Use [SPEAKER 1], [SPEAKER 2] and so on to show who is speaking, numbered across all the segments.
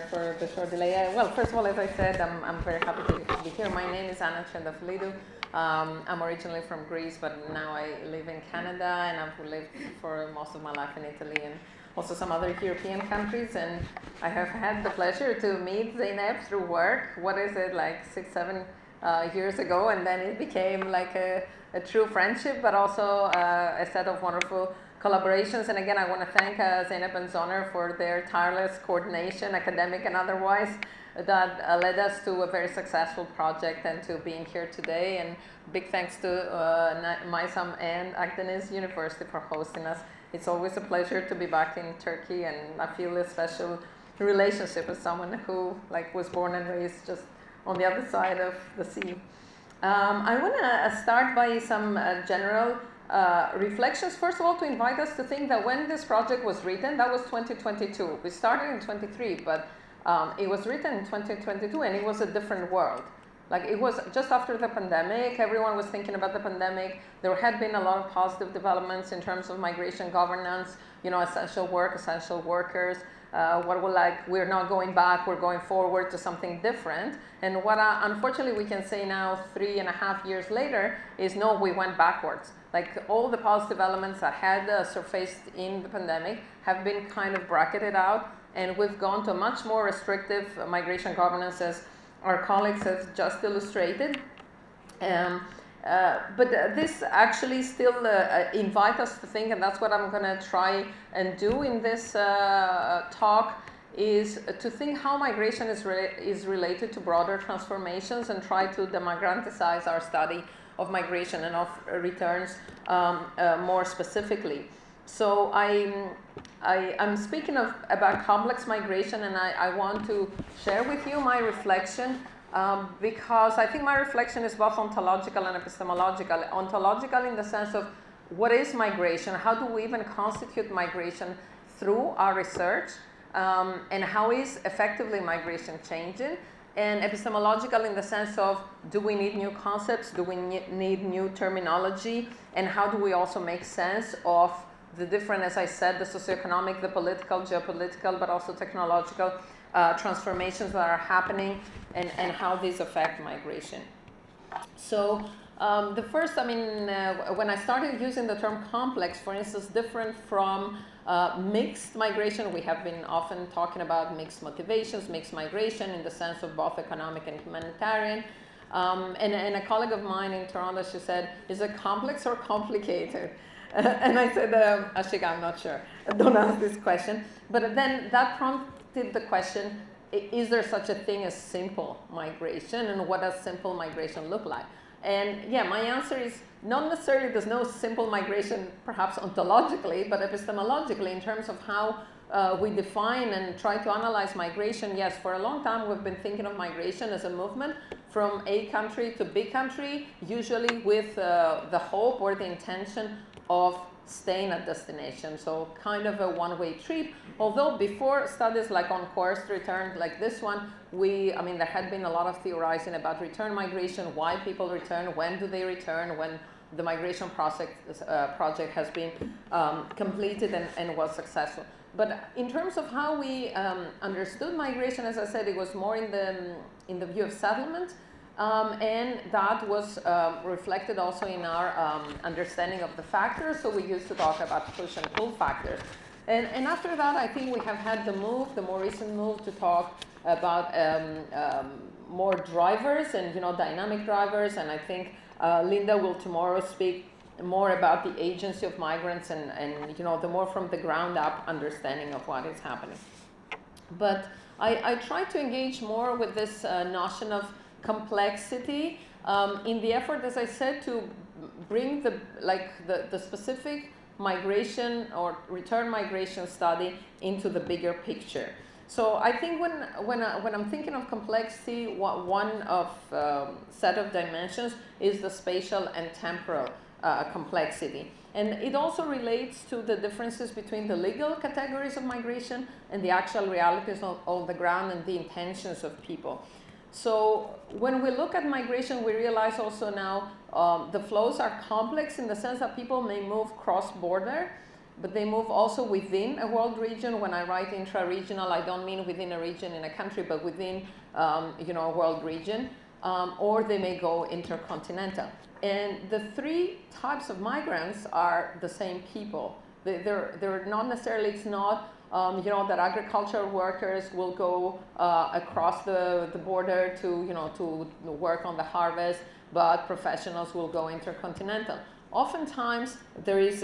[SPEAKER 1] For the short delay. Well, first of all, as I said, I'm very happy to be here. My name is Triandafyllidou. I'm originally from Greece, but now I live in Canada, and I've lived for most of my life in Italy and also some other European countries. And I have had the pleasure to meet Zeynep through work. What is it, like 6, 7 years ago? And then it became like a true friendship, but also a set of wonderful collaborations. And again, I want to thank Zeynep and Zoner for their tireless coordination, academic and otherwise, that led us to a very successful project and to being here today. And big thanks to Maysam and Akdeniz University for hosting us. It's always a pleasure to be back in Turkey, and I feel a special relationship with someone who was born and raised just on the other side of the sea. I want to start by some general reflections. First of all, to invite us to think that when this project was written, that was 2022. We started in 23, but it was written in 2022, and it was a different world. It was just after the pandemic. Everyone was thinking about the pandemic. There had been a lot of positive developments in terms of migration governance, essential work, essential workers. We're not going back, we're going forward to something different. And what unfortunately we can say now, 3.5 years later, is no, we went backwards. All the positive elements that had surfaced in the pandemic have been kind of bracketed out, and we've gone to a much more restrictive migration governance, as our colleagues have just illustrated. But this actually still invites us to think, and that's what I'm going to try and do in this talk, is to think how migration is related to broader transformations, and try to demogranticize our study of migration and of returns more specifically. So I'm speaking about complex migration, and I want to share with you my reflection because I think my reflection is both ontological and epistemological. Ontological in the sense of what is migration, how do we even constitute migration through our research, and how is effectively migration changing, and epistemological in the sense of do we need new concepts, do we need new terminology, and how do we also make sense of the different, as I said, the socioeconomic, the political, geopolitical, but also technological transformations that are happening, and how these affect migration. So the first, when I started using the term complex, for instance, different from mixed migration, we have been often talking about mixed motivations, mixed migration in the sense of both economic and humanitarian. And a colleague of mine in Toronto, she said, is it complex or complicated? And I said, Ashika, I'm not sure. Don't ask this question. But then that prompted the question, is there such a thing as simple migration? And what does simple migration look like? And yeah, my answer is not necessarily there's no simple migration, perhaps ontologically, but epistemologically in terms of how we define and try to analyze migration. Yes, for a long time we've been thinking of migration as a movement from A country to B country, usually with the hope or the intention of staying at destination, so kind of a one-way trip. Although before studies like on coerced return, like this one, there had been a lot of theorizing about return migration, why people return, when do they return, when the migration project has been completed and was successful. But in terms of how we understood migration, as I said, it was more in the view of settlement. And that was reflected also in our understanding of the factors. So we used to talk about push and pull factors. And after that, I think we have had the more recent move to talk about more drivers and dynamic drivers. And I think Linda will tomorrow speak more about the agency of migrants and the more from the ground up understanding of what is happening. But I try to engage more with this notion of complexity in the effort, as I said, to bring the specific migration or return migration study into the bigger picture. So I think when I'm thinking of complexity, one of set of dimensions is the spatial and temporal complexity. And it also relates to the differences between the legal categories of migration and the actual realities on the ground and the intentions of people. So when we look at migration, we realize also now the flows are complex in the sense that people may move cross-border, but they move also within a world region. When I write intra-regional, I don't mean within a region in a country, but within a world region, or they may go intercontinental. And the three types of migrants are the same people. They're not necessarily, it's not that agricultural workers will go across the border to work on the harvest, but professionals will go intercontinental. Oftentimes, there is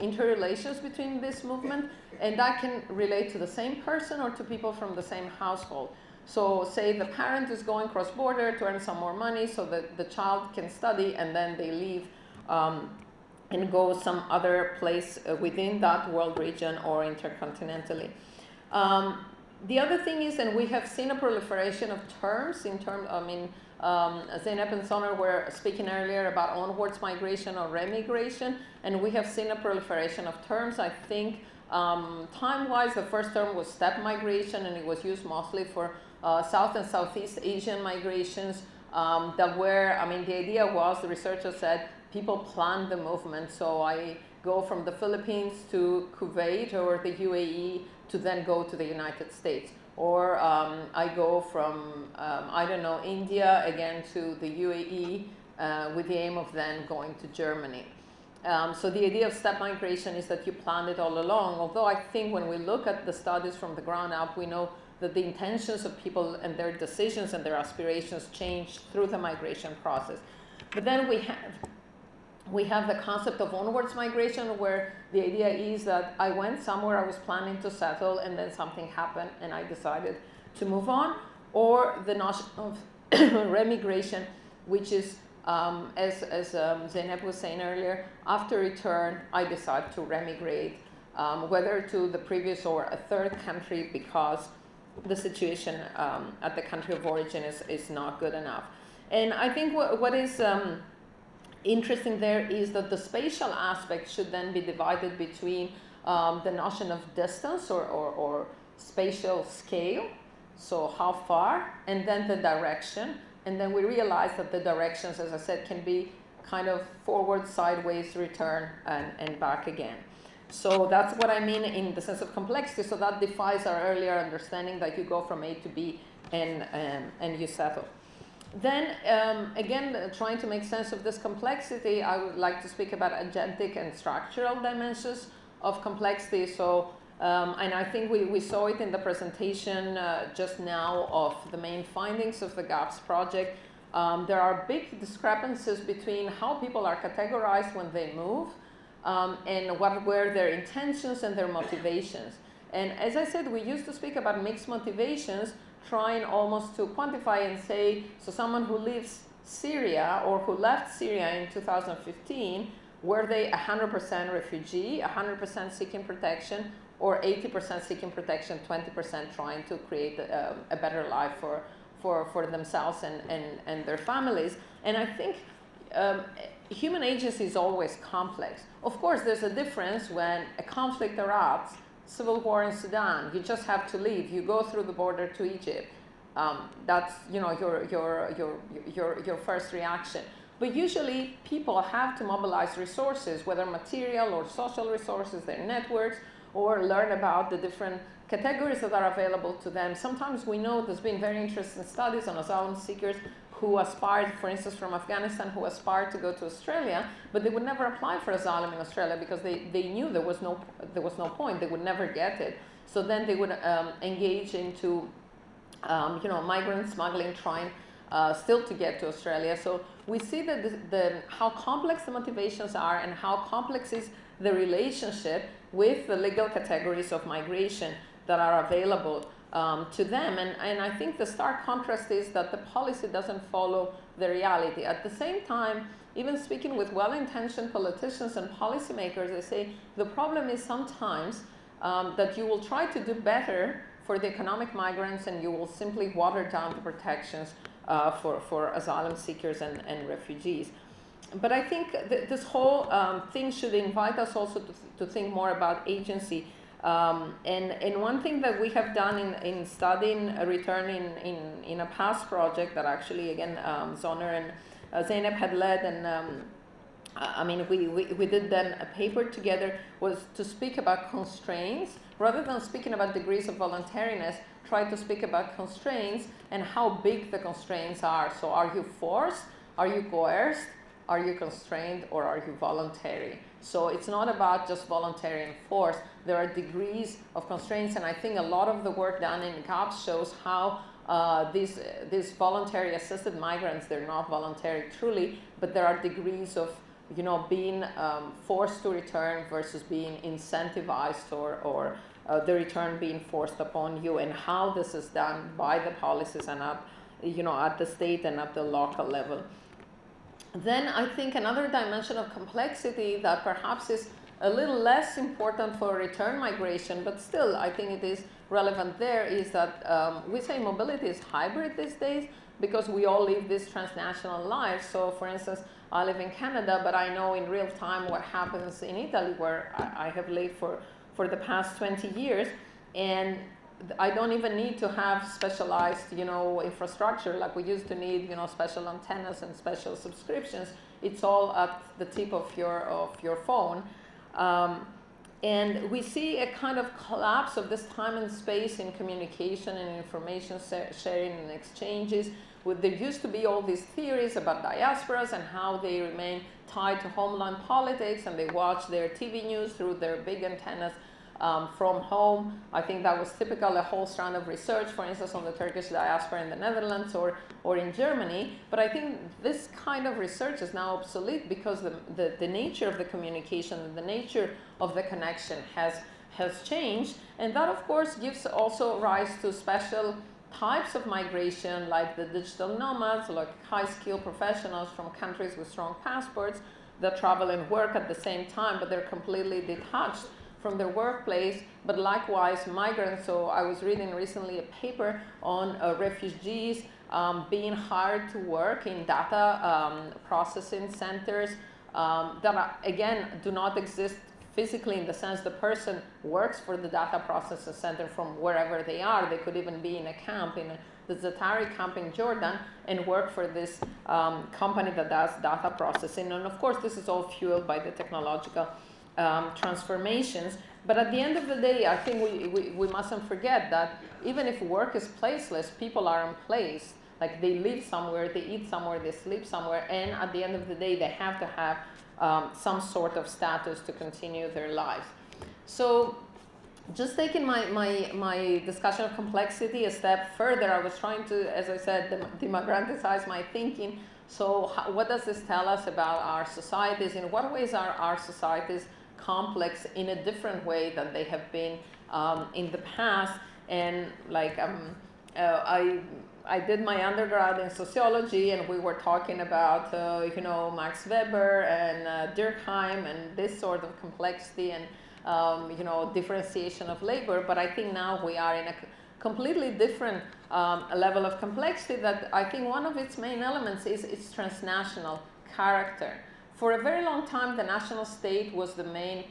[SPEAKER 1] interrelations between this movement, and that can relate to the same person or to people from the same household. So say the parent is going cross-border to earn some more money so that the child can study, and then they leave and go some other place within that world region or intercontinentally. The other thing is, and we have seen a proliferation of terms Zeynep and Zoner were speaking earlier about onwards migration or remigration, and we have seen a proliferation of terms. I think time-wise, the first term was step migration, and it was used mostly for South and Southeast Asian migrations that were, the idea was, the researcher said, people plan the movement. So I go from the Philippines to Kuwait or the UAE to then go to the United States. Or I go from, India again to the UAE with the aim of then going to Germany. So the idea of step migration is that you plan it all along, although I think when we look at the studies from the ground up, we know that the intentions of people and their decisions and their aspirations change through the migration process. But then we have the concept of onwards migration, where the idea is that I went somewhere I was planning to settle, and then something happened and I decided to move on. Or the notion of remigration, which is, as Zeynep was saying earlier, after return, I decide to remigrate, whether to the previous or a third country because the situation at the country of origin is not good enough. And I think what is interesting there is that the spatial aspect should then be divided between the notion of distance or spatial scale, so how far, and then the direction. And then we realize that the directions, as I said, can be kind of forward, sideways, return, and back again. So that's what I mean in the sense of complexity. So that defies our earlier understanding that you go from A to B and you settle. Then, again, trying to make sense of this complexity, I would like to speak about agentic and structural dimensions of complexity. So, and I think we saw it in the presentation just now of the main findings of the GAPS project. There are big discrepancies between how people are categorized when they move and what were their intentions and their motivations. And as I said, we used to speak about mixed motivations, trying almost to quantify and say, so someone who leaves Syria or who left Syria in 2015, were they 100% refugee, 100% seeking protection, or 80% seeking protection, 20% trying to create a better life for themselves and their families. And I think human agency is always complex. Of course, there's a difference when a conflict erupts, civil war in Sudan, you just have to leave. You go through the border to Egypt. That's your first reaction. But usually people have to mobilize resources, whether material or social resources, their networks, or learn about the different categories that are available to them. Sometimes we know there's been very interesting studies on asylum seekers who aspired, for instance, from Afghanistan, who aspired to go to Australia, but they would never apply for asylum in Australia because they knew there was no point. They would never get it. So then they would engage into migrant smuggling, trying still to get to Australia. So we see that how complex the motivations are and how complex is the relationship with the legal categories of migration that are available to them. And I think the stark contrast is that the policy doesn't follow the reality. At the same time, even speaking with well-intentioned politicians and policymakers, they say the problem is sometimes that you will try to do better for the economic migrants and you will simply water down the protections for asylum seekers and refugees. But I think this whole thing should invite us also to think more about agency. And one thing that we have done in studying a return in a past project that actually, again, Zoner and Zeynep had led, I mean, we did then a paper together, was to speak about constraints, rather than speaking about degrees of voluntariness, try to speak about constraints and how big the constraints are. So are you forced, are you coerced, are you constrained, or are you voluntary? So it's not about just voluntary and forced. There are degrees of constraints, and I think a lot of the work done in GAPS shows how these voluntary assisted migrants, they're not voluntary truly, but there are degrees of, you know, being forced to return versus being incentivized, or the return being forced upon you, and how this is done by the policies and up, you know, at the state and at the local level. Then I think another dimension of complexity that perhaps is a little less important for return migration, but still I think it is relevant there, is that we say mobility is hybrid these days because we all live these transnational lives. So for instance, I live in Canada, but I know in real time what happens in Italy, where I have lived for the past 20 years, and I don't even need to have specialized, you know, infrastructure like we used to need, you know, special antennas and special subscriptions. It's all at the tip of your phone. And we see a kind of collapse of this time and space in communication and information sharing and exchanges. There used to be all these theories about diasporas and how they remain tied to homeland politics, and they watch their TV news through their big antennas from home. I think that was typical, a whole strand of research, for instance, on the Turkish diaspora in the Netherlands or in Germany. But I think this kind of research is now obsolete because the nature of the communication and the nature of the connection has changed. And that, of course, gives also rise to special types of migration, like the digital nomads, like high-skilled professionals from countries with strong passports that travel and work at the same time, but they're completely detached from their workplace. But likewise, migrants. So I was reading recently a paper on refugees being hired to work in data processing centers that, again, do not exist physically, in the sense the person works for the data processing center from wherever they are. They could even be in a camp, in the Zatari camp in Jordan, and work for this company that does data processing. And of course, this is all fueled by the technological transformations. But at the end of the day, I think we mustn't forget that even if work is placeless, people are in place. Like, they live somewhere, they eat somewhere, they sleep somewhere, and at the end of the day, they have to have some sort of status to continue their lives. So just taking my discussion of complexity a step further, I was trying to, as I said, demigranticize my thinking. So what does this tell us about our societies? In what ways are our societies complex in a different way than they have been in the past? And like I did my undergrad in sociology, and we were talking about you know, Max Weber and Durkheim and this sort of complexity and you know, differentiation of labor. But I think now we are in a completely different level of complexity that I think one of its main elements is its transnational character. For a very long time, the national state was the main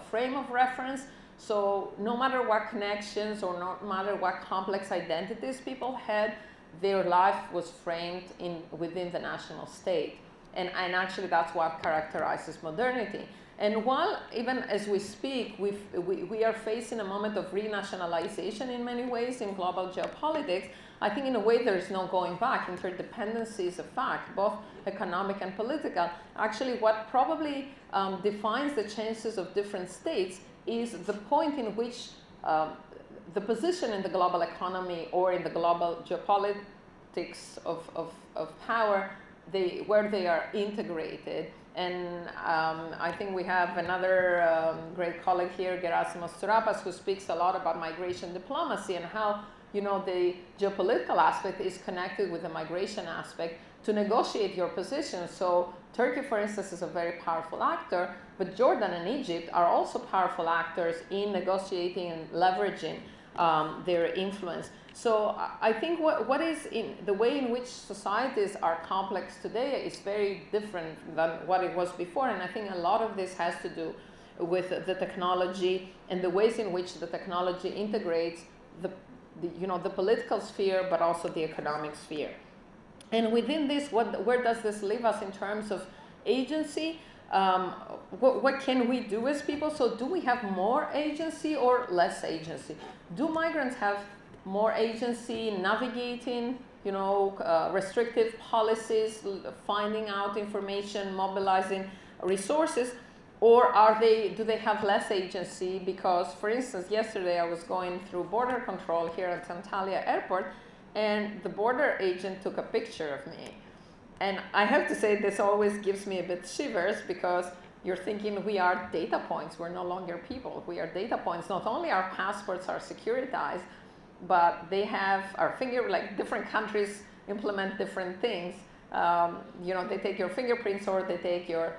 [SPEAKER 1] frame of reference. So no matter what connections or no matter what complex identities people had, their life was framed within the national state. And actually that's what characterizes modernity. And while even as we speak, we are facing a moment of renationalization in many ways in global geopolitics, I think in a way there is no going back. Interdependency is a fact, both economic and political. Actually, what probably defines the chances of different states is the point in which the position in the global economy or in the global geopolitics of power, where they are integrated. And I think we have another great colleague here, Gerasimos Tsourapas, who speaks a lot about migration diplomacy and how, you know, the geopolitical aspect is connected with the migration aspect to negotiate your position. So Turkey, for instance, is a very powerful actor, but Jordan and Egypt are also powerful actors in negotiating and leveraging their influence. So I think what is in the way in which societies are complex today is very different than what it was before. And I think a lot of this has to do with the technology and the ways in which the technology integrates the political sphere, but also the economic sphere. And within this, where does this leave us in terms of agency? what can we do as people? So do we have more agency or less agency? Do migrants have more agency in navigating, you know, restrictive policies, finding out information, mobilizing resources, or do they have less agency? Because, for instance, yesterday I was going through border control here at Antalya Airport, and the border agent took a picture of me. And I have to say, this always gives me a bit shivers, because you're thinking we are data points. We're no longer people. We are data points. Not only our passports are securitized, but they have our like different countries implement different things. You know, they take your fingerprints or they take your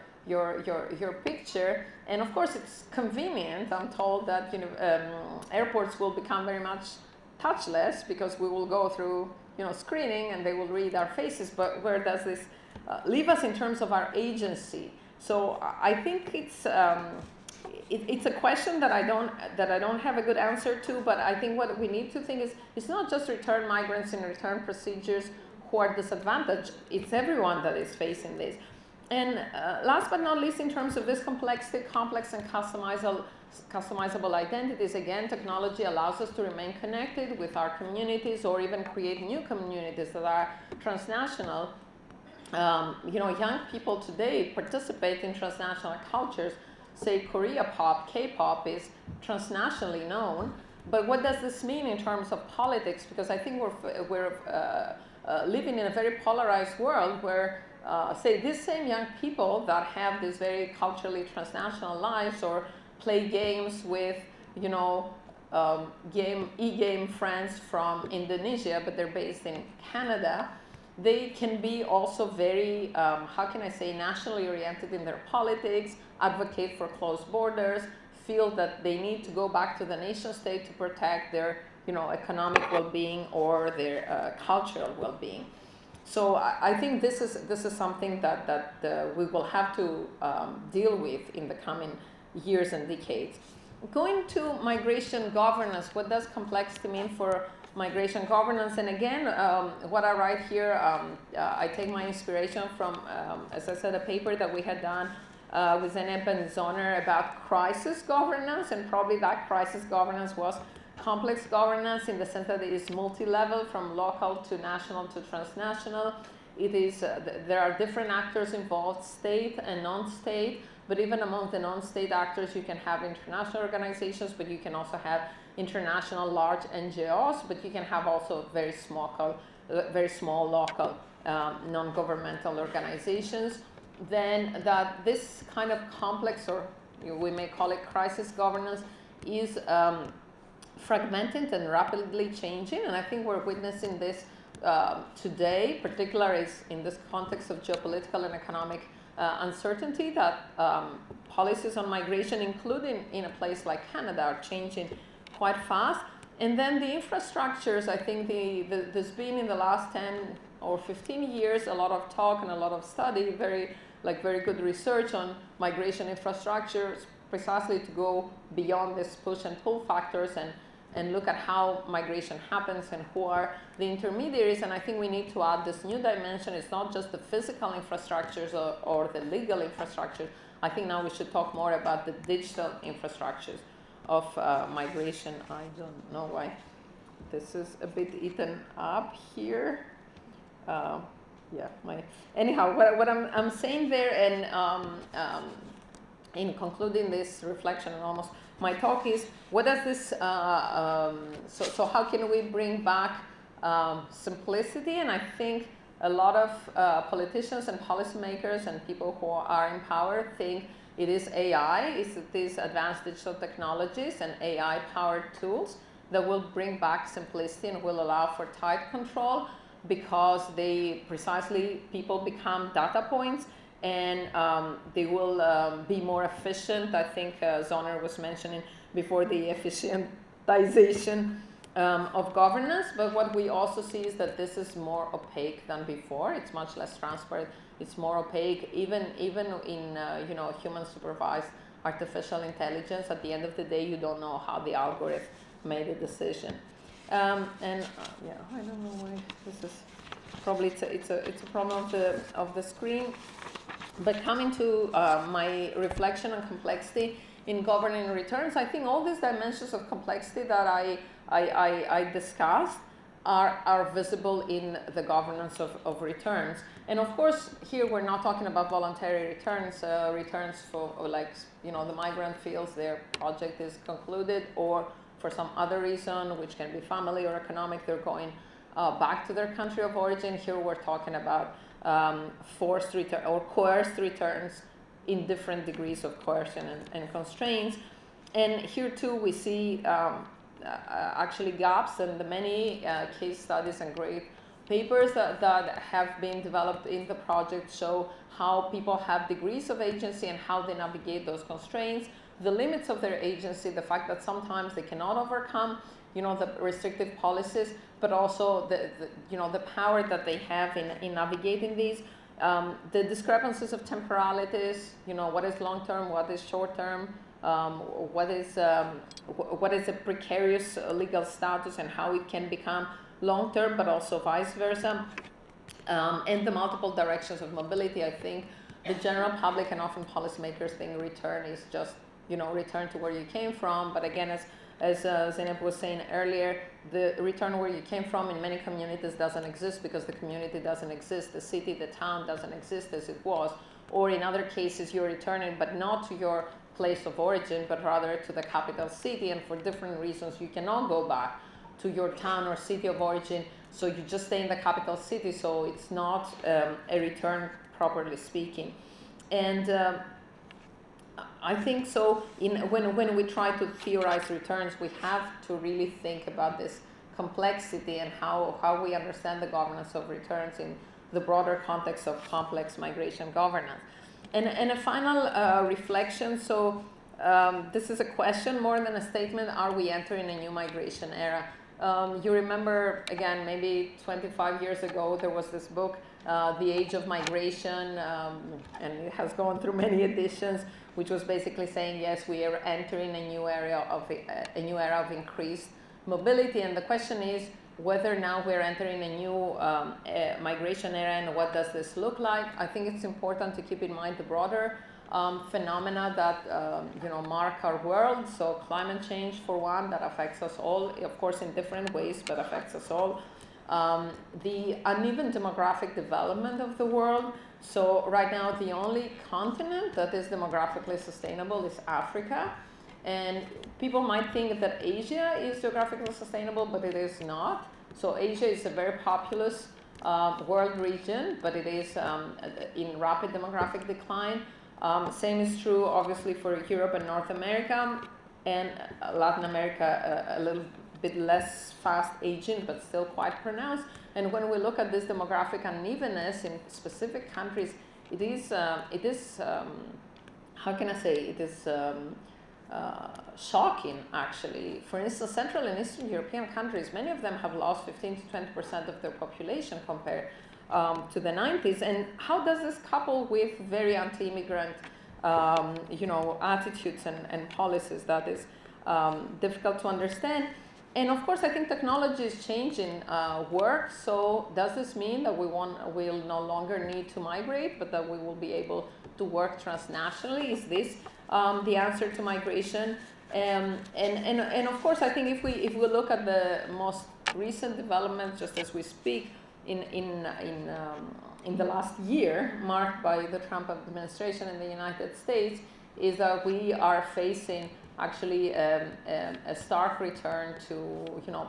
[SPEAKER 1] picture. And of course, it's convenient. I'm told that, you know, airports will become very much touchless, because we will go through, you know, screening and they will read our faces. But where does this leave us in terms of our agency? So I think it's a question that I don't have a good answer to. But I think what we need to think is, it's not just return migrants and return procedures who are disadvantaged. It's everyone that is facing this. And last but not least, in terms of this complexity, complex and customizable identities, again, technology allows us to remain connected with our communities, or even create new communities that are transnational. You know, young people today participate in transnational cultures. Say Korea pop, K-pop is transnationally known. But what does this mean in terms of politics? Because I think we're living in a very polarized world where, say, these same young people that have these very culturally transnational lives, or play games with, you know, e-game friends from Indonesia, but they're based in Canada, they can be also very, how can I say, nationally oriented in their politics, advocate for closed borders, feel that they need to go back to the nation state to protect their, you know, economic well-being or their cultural well-being. So I think this is something that we will have to deal with in the coming years and decades. Going to migration governance, what does complexity mean for migration governance? And again, what I write here, I take my inspiration from, as I said, a paper that we had done with Zeynep and Zoner about crisis governance, and probably that crisis governance was complex governance in the sense that it is multi-level, from local to national to transnational. It is, there are different actors involved, state and non-state, but even among the non-state actors, you can have international organizations, but you can also have international large NGOs, but you can have also very small local non-governmental organizations. Then that this kind of complex, or we may call it crisis governance, is fragmented and rapidly changing. And I think we're witnessing this today, particularly in this context of geopolitical and economic uncertainty, that policies on migration, including in a place like Canada, are changing quite fast. And then the infrastructures, I think there's been in the last 10 or 15 years a lot of talk and a lot of study, very good research on migration infrastructures, precisely to go beyond this push and pull factors and look at how migration happens and who are the intermediaries. And I think we need to add this new dimension. It's not just the physical infrastructures or the legal infrastructure. I think now we should talk more about the digital infrastructures of migration. I don't know why this is a bit eaten up here. Yeah, anyhow, what I'm saying there, and in concluding this reflection and almost my talk, is what does this, so how can we bring back simplicity? And I think a lot of politicians and policymakers and people who are in power think it is AI, it's these advanced digital technologies and AI-powered tools that will bring back simplicity and will allow for tight control, because people become data points, and they will be more efficient. I think Zoner was mentioning before the efficientization of governance, but what we also see is that this is more opaque than before. It's much less transparent. It's more opaque, even in human supervised artificial intelligence. At the end of the day, you don't know how the algorithm made a decision. Yeah, I don't know why this is. Probably it's a problem of the screen. But coming to my reflection on complexity in governing returns, I think all these dimensions of complexity that I discussed are visible in the governance of returns. And of course, here we're not talking about voluntary returns, returns for like, the migrant feels their project is concluded, or for some other reason, which can be family or economic, they're going back to their country of origin. Here we're talking about forced return or coerced returns in different degrees of coercion and constraints. And here too we see actually gaps, and the many case studies and great papers that have been developed in the project show how people have degrees of agency and how they navigate those constraints, the limits of their agency, the fact that sometimes they cannot overcome the restrictive policies, but also the power that they have in navigating these. The discrepancies of temporalities, what is long-term, what is short-term, what is a precarious legal status and how it can become long-term, but also vice versa. And the multiple directions of mobility. I think the general public and often policymakers think return is just, return to where you came from. But again, as Zeynep was saying earlier, the return where you came from in many communities doesn't exist because the community doesn't exist, the city, the town doesn't exist as it was. Or in other cases, you're returning, but not to your place of origin, but rather to the capital city, and for different reasons, you cannot go back to your town or city of origin, so you just stay in the capital city, so it's not a return, properly speaking. And I think so, when we try to theorize returns, we have to really think about this complexity and how we understand the governance of returns in the broader context of complex migration governance. And a final reflection, so this is a question more than a statement: are we entering a new migration era? You remember, again, maybe 25 years ago, there was this book, The Age of Migration, and it has gone through many editions, which was basically saying, yes, we are entering a new era of increased mobility. And the question is whether now we're entering a new migration era, and what does this look like? I think it's important to keep in mind the broader phenomena that mark our world. So climate change, for one, that affects us all, of course in different ways, but affects us all. The uneven demographic development of the world. So right now the only continent that is demographically sustainable is Africa. And people might think that Asia is geographically sustainable, but it is not. So Asia is a very populous world region, but it is in rapid demographic decline. Same is true, obviously, for Europe and North America, and Latin America a little bit less fast aging, but still quite pronounced. And when we look at this demographic unevenness in specific countries, it is how can I say, it is shocking, actually. For instance, Central and Eastern European countries, many of them have lost 15 to 20% of their population compared to the 90s. And how does this couple with very anti-immigrant, attitudes and policies? That is difficult to understand. And of course, I think technology is changing work. So does this mean that we'll no longer need to migrate, but that we will be able to work transnationally? Is this the answer to migration? And of course, I think if we look at the most recent developments, just as we speak, in the last year, marked by the Trump administration in the United States, is that we are facing actually a stark return to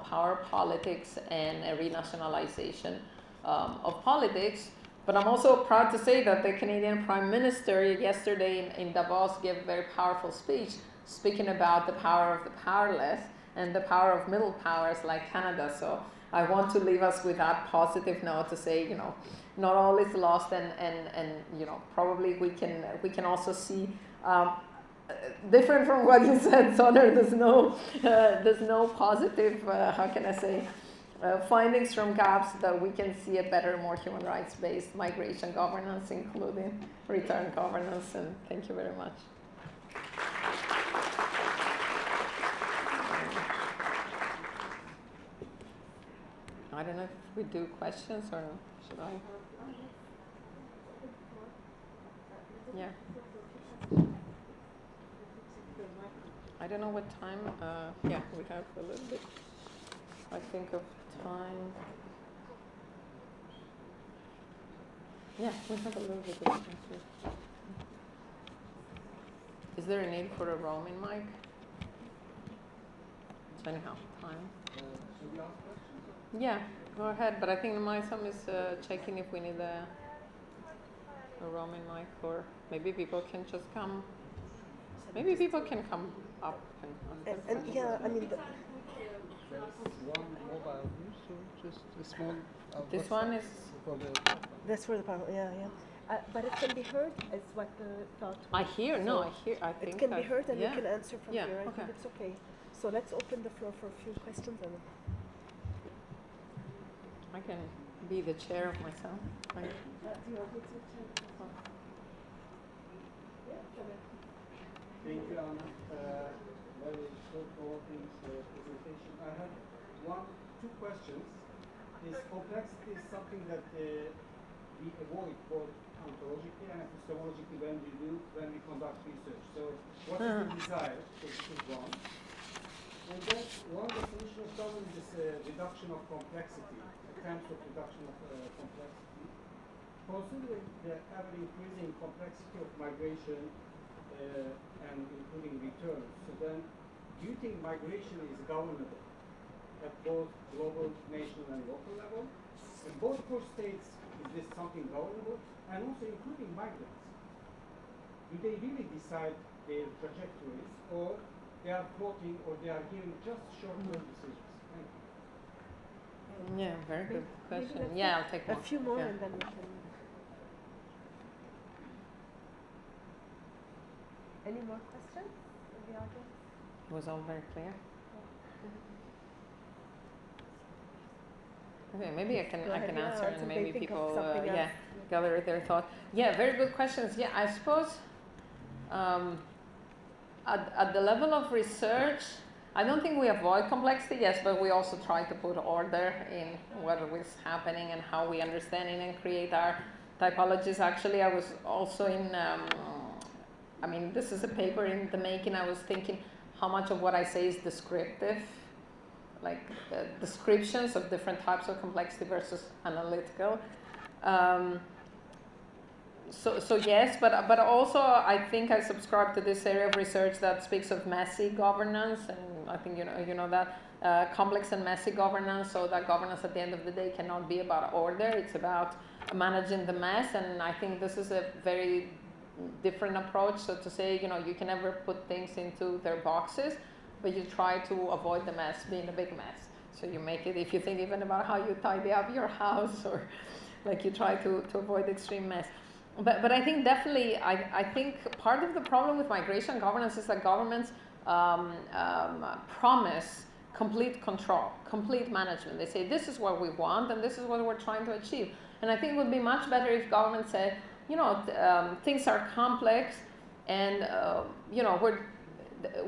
[SPEAKER 1] power politics and a renationalization of politics. But I'm also proud to say that the Canadian Prime Minister yesterday in Davos gave a very powerful speech speaking about the power of the powerless and the power of middle powers like Canada. So I want to leave us with that positive note to say, not all is lost, and probably we can also see, different from what you said, Soner, there's no positive, how can I say, findings from gaps that we can see a better, more human rights-based migration governance, including return governance. And thank you very much. I don't know if we do questions, or should I? Yeah. I don't know what time. Yeah, we have a little bit. I think of time. Yeah, we have a little bit of time too. Is there a need for a roaming mic? So anyhow, time.
[SPEAKER 2] Should we ask questions?
[SPEAKER 1] Yeah, go ahead. But I think my son is checking if we need a roaming mic, or maybe people can just come. Maybe people can come up and
[SPEAKER 3] yeah, I mean.
[SPEAKER 2] There's one mobile here, so just a small.
[SPEAKER 1] This one is.
[SPEAKER 2] For the.
[SPEAKER 3] That's for the power. Yeah, yeah. But it can be heard, is what the thought.
[SPEAKER 1] I hear. No, I hear. I think
[SPEAKER 3] it can be heard, and
[SPEAKER 1] yeah.
[SPEAKER 3] you can answer from
[SPEAKER 1] yeah,
[SPEAKER 3] here. I
[SPEAKER 1] okay.
[SPEAKER 3] think it's okay. So let's open the floor for a few questions. And
[SPEAKER 1] I can be the chair of myself.
[SPEAKER 2] Thank you, Anna. Very thought-provoking presentation. I have two questions. Is complexity is something that we avoid both ontologically and epistemologically when we conduct research. So, what is the desire? So this is one. And then one definition of governance is reduction of complexity, attempts of reduction of complexity. Considering the ever-increasing complexity of migration and including returns, so then do you think migration is governable at both global, national, and local level? And both for states, is this something governable? And also including migrants. Do they really decide their trajectories, or they are floating, or they are giving just short-term decisions? Thank you.
[SPEAKER 1] Yeah, very good question. Yeah, I'll take one.
[SPEAKER 3] a few more,
[SPEAKER 1] yeah.
[SPEAKER 3] and then we can. Any more questions in the audience?
[SPEAKER 1] It was all very clear. Okay, maybe I can answer, and maybe people gather their thoughts. Yeah, very good questions. Yeah, I suppose at the level of research, I don't think we avoid complexity, yes, but we also try to put order in what is happening and how we understand it and create our typologies. Actually, I was also in, I mean, this is a paper in the making. I was thinking how much of what I say is descriptive, like descriptions of different types of complexity versus analytical. So yes, but also I think I subscribe to this area of research that speaks of messy governance, and I think you know that complex and messy governance. So that governance at the end of the day cannot be about order; it's about managing the mess. And I think this is a very different approach. So to say, you can never put things into their boxes, but you try to avoid the mess being a big mess. So you make it, if you think even about how you tidy up your house, or like you try to avoid extreme mess. But I think definitely, I think part of the problem with migration governance is that governments promise complete control, complete management. They say, this is what we want and this is what we're trying to achieve. And I think it would be much better if governments said, things are complex and,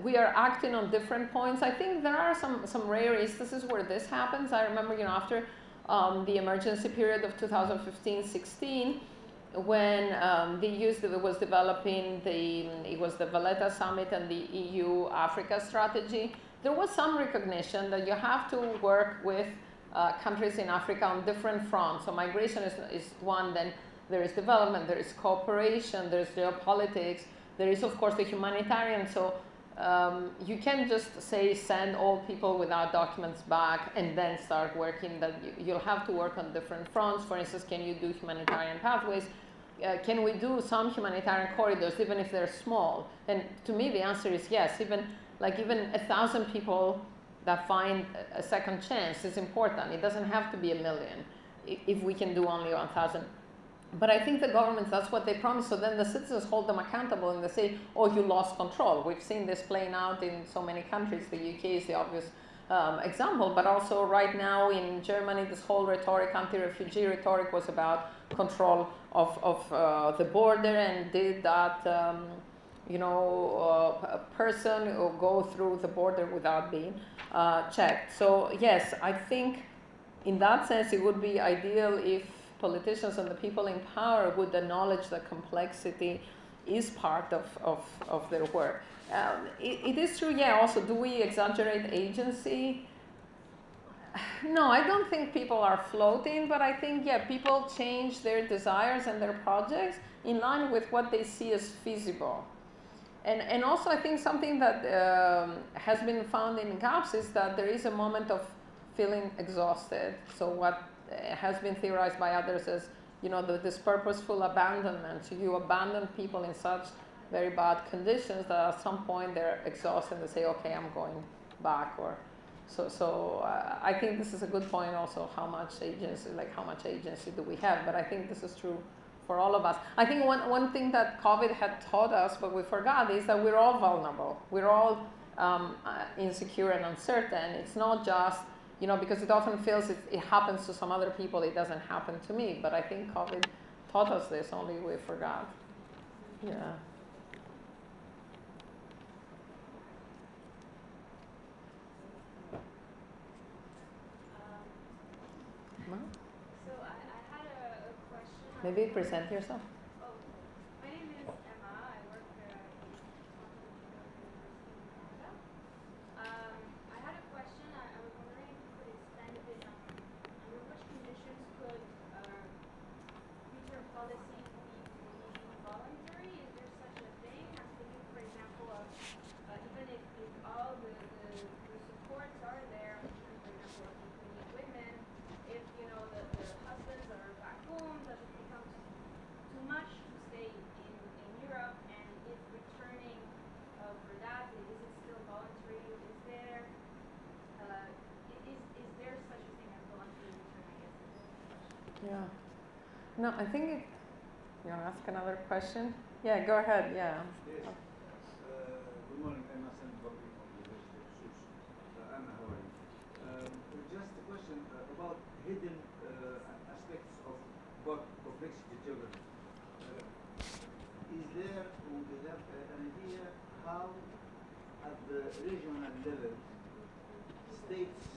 [SPEAKER 1] we are acting on different points. I think there are some rare instances where this happens. I remember, after the emergency period of 2015-16, when the EU was developing it was the Valletta Summit and the EU-Africa strategy, there was some recognition that you have to work with countries in Africa on different fronts. So migration is one, then there is development, there is cooperation, there is geopolitics, there is of course the humanitarian. So you can't just say send all people without documents back and then start working. That you'll have to work on different fronts. For instance, can you do humanitarian pathways? Can we do some humanitarian corridors, even if they're small? And to me, the answer is yes. Even 1,000 people that find a second chance is important. It doesn't have to be 1 million if we can do only 1,000. But I think the governments, that's what they promise. So then the citizens hold them accountable and they say, oh, you lost control. We've seen this playing out in so many countries. The UK is the obvious example. But also right now in Germany, this whole rhetoric, anti-refugee rhetoric, was about control of the border, and did that, a person go through the border without being checked. So yes, I think in that sense it would be ideal if politicians and the people in power would acknowledge the complexity is part of their work. It is true, yeah, also, do we exaggerate agency? No, I don't think people are floating, but I think, yeah, people change their desires and their projects in line with what they see as feasible. And also, I think something that has been found in gaps is that there is a moment of feeling exhausted. So what has been theorized by others as, you know, this purposeful abandonment. So you abandon people in such very bad conditions that at some point they're exhausted and they say, okay, I'm going back. Or so I think this is a good point also, how much agency do we have? But I think this is true for all of us. I think one thing that COVID had taught us, but we forgot, is that we're all vulnerable. We're all insecure and uncertain. It's not just, you know, because it often feels it happens to some other people, it doesn't happen to me. But I think COVID taught us this, only we forgot. Yeah.
[SPEAKER 4] So I had a question.
[SPEAKER 1] Maybe present yourself.
[SPEAKER 4] Oh, my name is Emma. I work in Toronto Metropolitan University in Canada. I had a question. I was wondering if you could expand a bit on under which conditions could return policies be voluntary? Is there such a thing? I'm thinking, for example, of even if all the supports are there, for example, of Ukrainian women, if, you know, the husbands are back home, does it become too much to stay in Europe? And if returning for that, is it still voluntary? Is there such a thing as voluntary return, I guess?
[SPEAKER 1] Yeah. No, I think it, you want to ask another question? Yeah, go ahead, yeah.
[SPEAKER 5] Yes. Good morning, I'm Hassan Bakri from the University of Sousse. Anna, how are you? Just a question about hidden aspects of work complexity theory. Is there, or do you have an idea how at the regional level states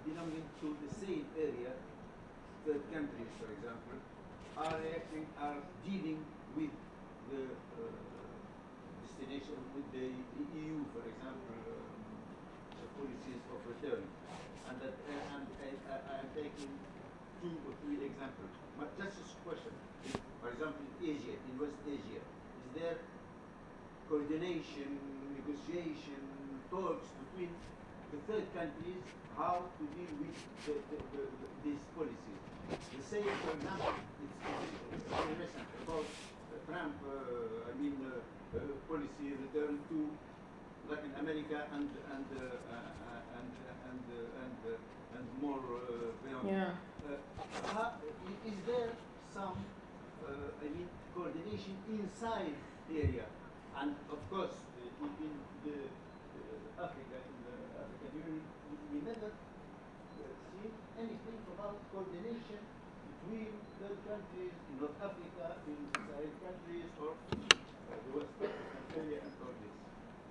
[SPEAKER 5] belonging to the same area, third countries for example, are dealing with the destination, with the EU, for example, the policies of return, and that I'm taking 2 or 3 examples. But just a question: if, for example, in Asia, in West Asia, is there coordination, negotiation, talks between the third countries how to deal with these policies? The same, for example, it's very recent about Trump, policy return to Latin America and more beyond.
[SPEAKER 1] Yeah.
[SPEAKER 5] Is there some coordination inside the area? And of course, in the Africa, in the African Union, we never seen anything about coordination between third countries in North Africa, in Sahel countries, or the West African area, and all this.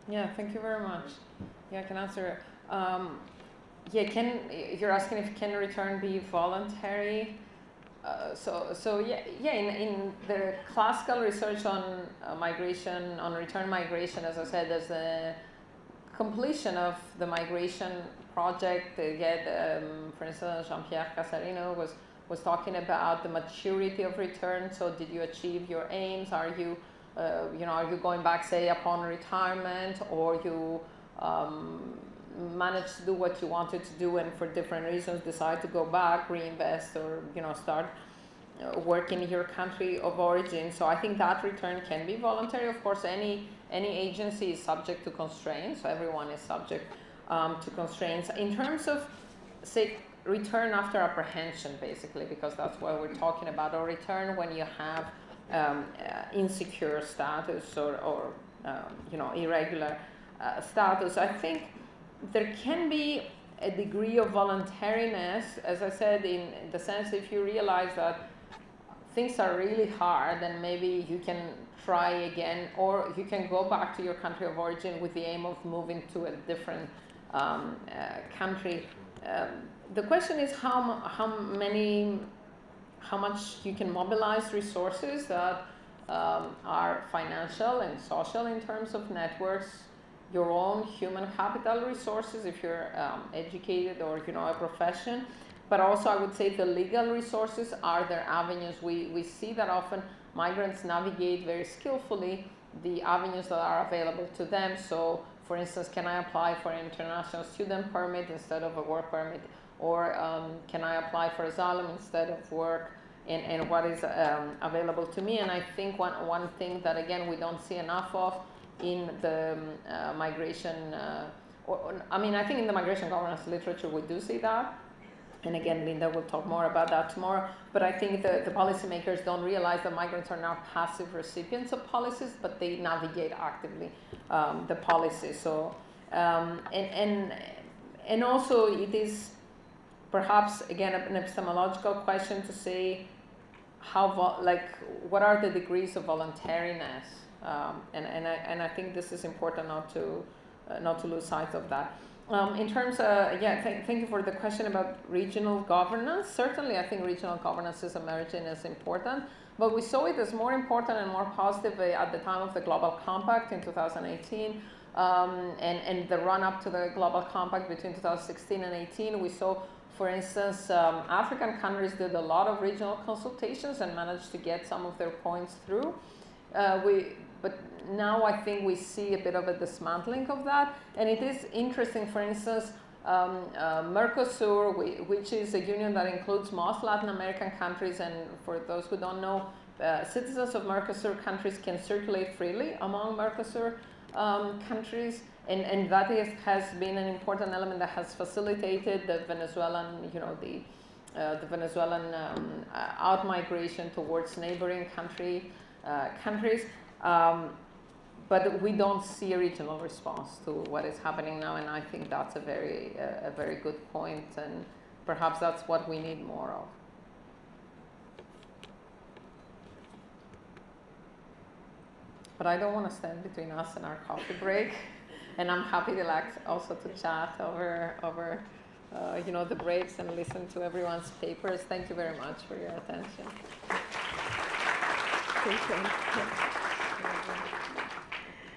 [SPEAKER 1] Yeah, thank you very much. Yeah, I can answer. You're asking if can return be voluntary? In the classical research on migration, on return migration, as I said, there's the completion of the migration project. For instance, Jean-Pierre Casarino was talking about the maturity of return. So did you achieve your aims? Are you are you going back, say, upon retirement, or you managed to do what you wanted to do and for different reasons decide to go back, reinvest, or start work in your country of origin? So I think that return can be voluntary. Of course, any agency is subject to constraints. So everyone is subject to constraints. In terms of, say, return after apprehension, basically, because that's what we're talking about, or return when you have insecure status or irregular status. I think there can be a degree of voluntariness, as I said, in the sense if you realize that things are really hard, then maybe you can try again, or you can go back to your country of origin with the aim of moving to a different country. The question is how much you can mobilize resources that are financial and social in terms of networks, your own human capital resources if you're educated or a profession, but also I would say the legal resources are their avenues. We see that often migrants navigate very skillfully the avenues that are available to them. So for instance, can I apply for an international student permit instead of a work permit? Or can I apply for asylum instead of work? And what is available to me? And I think one thing that, again, we don't see enough of in the migration, I think in the migration governance literature we do see that. And again, Linda will talk more about that tomorrow. But I think the policymakers don't realize that migrants are not passive recipients of policies, but they navigate actively the policy. So, and also it is perhaps, again, an epistemological question to say what are the degrees of voluntariness? And I think this is important not to lose sight of that. In terms of, thank you for the question about regional governance. Certainly, I think regional governance is emerging as important, but we saw it as more important and more positive at the time of the Global Compact in 2018, and the run-up to the Global Compact between 2016 and 18. We saw, for instance, African countries did a lot of regional consultations and managed to get some of their points through. But now I think we see a bit of a dismantling of that. And it is interesting, for instance, Mercosur, which is a union that includes most Latin American countries, and for those who don't know, citizens of Mercosur countries can circulate freely among Mercosur countries, and that has been an important element that has facilitated the Venezuelan, the Venezuelan out-migration towards neighboring countries. But we don't see a regional response to what is happening now, and I think that's a very good point, and perhaps that's what we need more of. But I don't want to stand between us and our coffee break, and I'm happy to also to chat over the breaks and listen to everyone's papers. Thank you very much for your attention.
[SPEAKER 3] Thank you.